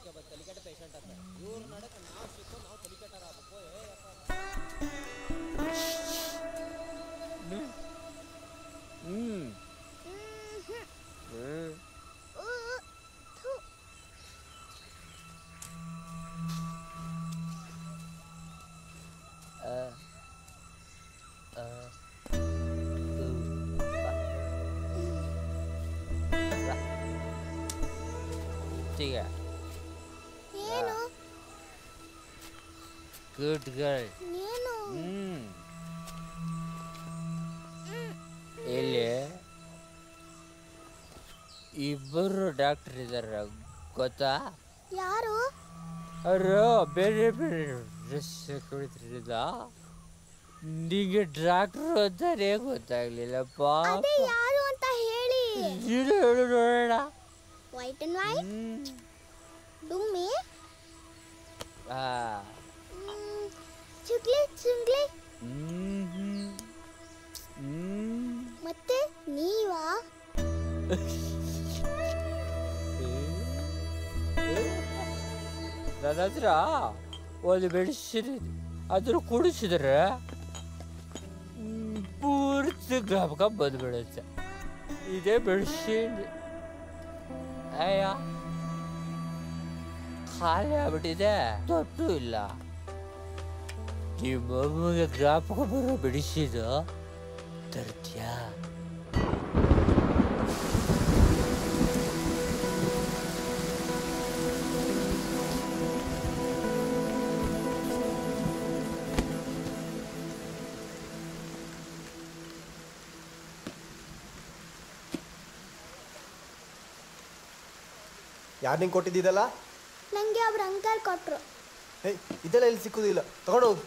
ಅದಕ್ಕೆ ಬಂದು ತಲೆಕೆಟ್ಟ ಪೇಷಂಟ್ ಅಂತ ಇವ್ರ ನಡಕ್ಕೆ ನಾವು ಸಿಕ್ಕು ನಾವು ತಲೆಕೆಟ್ಟಾರ ಆಗಬೇಕು. ಏನು ಗುಡ್ ಗರ್ಲ್. ಏನು ಇಲ್ಲಿ ಇಬ್ಬರು ಡಾಕ್ಟರ್ ಇದ್ದಾರೆ ಗೊತ್ತಾ? ಯಾರು? ಅವರು ಬೇರೆ ಬೇರೆ ಡ್ರೆಸ್ ಕುಳಿತಿದ್ದ ನಿಂಗೆ ಡಾಕ್ಟರ್ ಅಂತಾನೆ ಗೊತ್ತಾಗ್ಲಿಲ್ಲಪ್ಪ. ಅದೇ ಯಾರು ಅಂತ ಹೇಳಿ. ಹೇಳು ನೋಡೋಣ. ವೈಟ್ ಅಂಡ್ ವೈಟ್ ಡುಮ್ಮಿ ಚುಗ್ಲಿ ಚುಗ್ಲಿ ಮತ್ತೆ ನೀವಾ? ನನ್ನ ಹತ್ರ ಒಂದು ಮೆಡಿಸಿನ್ ಇದೆ, ಅದ್ರ ಕುಡಿಸಿದ್ರೆ ಪೂರ್ತಿ ಜ್ಞಾಪಕ ಬಂದ್ಬಿಡುತ್ತೆ. ಇದೇ ಮೆಡಿಸಿನ್. ಅಯ್ಯ ಖಾಲಿ ಆಗ್ಬಿಟ್ಟಿದೆ, ತೊಟ್ಟು ಇಲ್ಲ. ನಿಮ್ಮಮ್ಮಗೆ ಜ್ಞಾಪಕ ಬರೋ ಮೆಡಿಸಿನ್ ತರ್ತೀಯಾ? ಯಾರು ನಿಂಗೆ ಕೊಟ್ಟಿದ್ದೀದಲ್ಲ? ನನಗೆ ಅವ್ರ ಅಂಕಲ್ ಕೊಟ್ಟರು. ಏಯ್ ಇದೆಲ್ಲ ಇಲ್ಲಿ ಸಿಕ್ಕುದಿಲ್ಲ, ತಗೊಂಡು ಹೋಗು.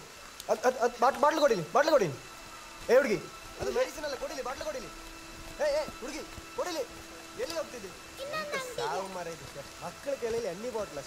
ಬಾಟ್ಲು ಕೊಡಿಲಿ, ಬಾಟ್ಲು ಕೊಡಿಲಿ. ಹುಡುಗಿ ಅದು ಮೆಡಿಸಿನ್ ಅಲ್ಲ, ಕೊಡಿಲಿ ಬಾಟ್ಲು ಕೊಡಿಲಿ. ಹುಡುಗಿ ಕೊಡಿಲಿ. ಎಲ್ಲಿ ಹೋಗ್ತಿದ್ದಿ? ಸಾವು ಮರ ಇದು ಮಕ್ಕಳ ಕೈಯಲ್ಲಿ ಎಣ್ಣೆ ಬಾಟ್ಲ.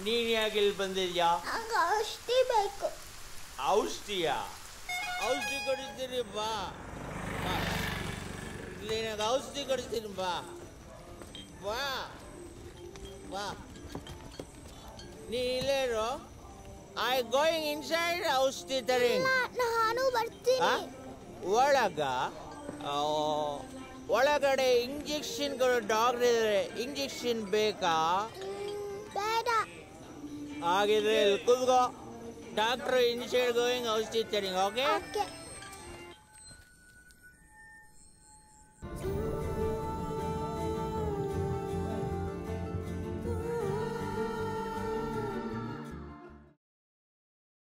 ನೀನ್ ಯಾಕೆ ಇಲ್ಲಿ ಬಂದಿದ್ಯಾ? ಔಷಧಿ ಬೇಕು. ಔಷಧಿಯ? ಔಷಧಿ ಕೊಡಿಸ್ತೀನಿ ಬಾ. ನಿನಗೆ ಔಷಧಿ ಕೊಡಿಸ್ತೀನಿ ಬಾ. ಬಾ ಬಾ. ನೀ ಇಲ್ಲೇರು. ಐ ಗೋಯಿಂಗ್ ಇನ್ಸೈಡ್ ಔಷಧಿ ತರಿಂಗ್. ನಾನು ಬರ್ತೀನಿ. ಒಳಗಡೆ ಇಂಜೆಕ್ಷನ್ಗಳು ಡಾಕ್ಟರ್ ಇದ್ದಾರೆ. ಇಂಜೆಕ್ಷನ್ ಬೇಕಾ? ಬೇಡ. ಹಾಗಿದ್ರೆ ಇಲ್ಲಿ ಕೂತ್ಕೋ. ಡಾಕ್ಟರ್ ಇನ್ಸೈಡ್ ಗೋಯಿಂಗ್ ಔಷಧಿ ತರಿಂಗ್. ಓಕೆ.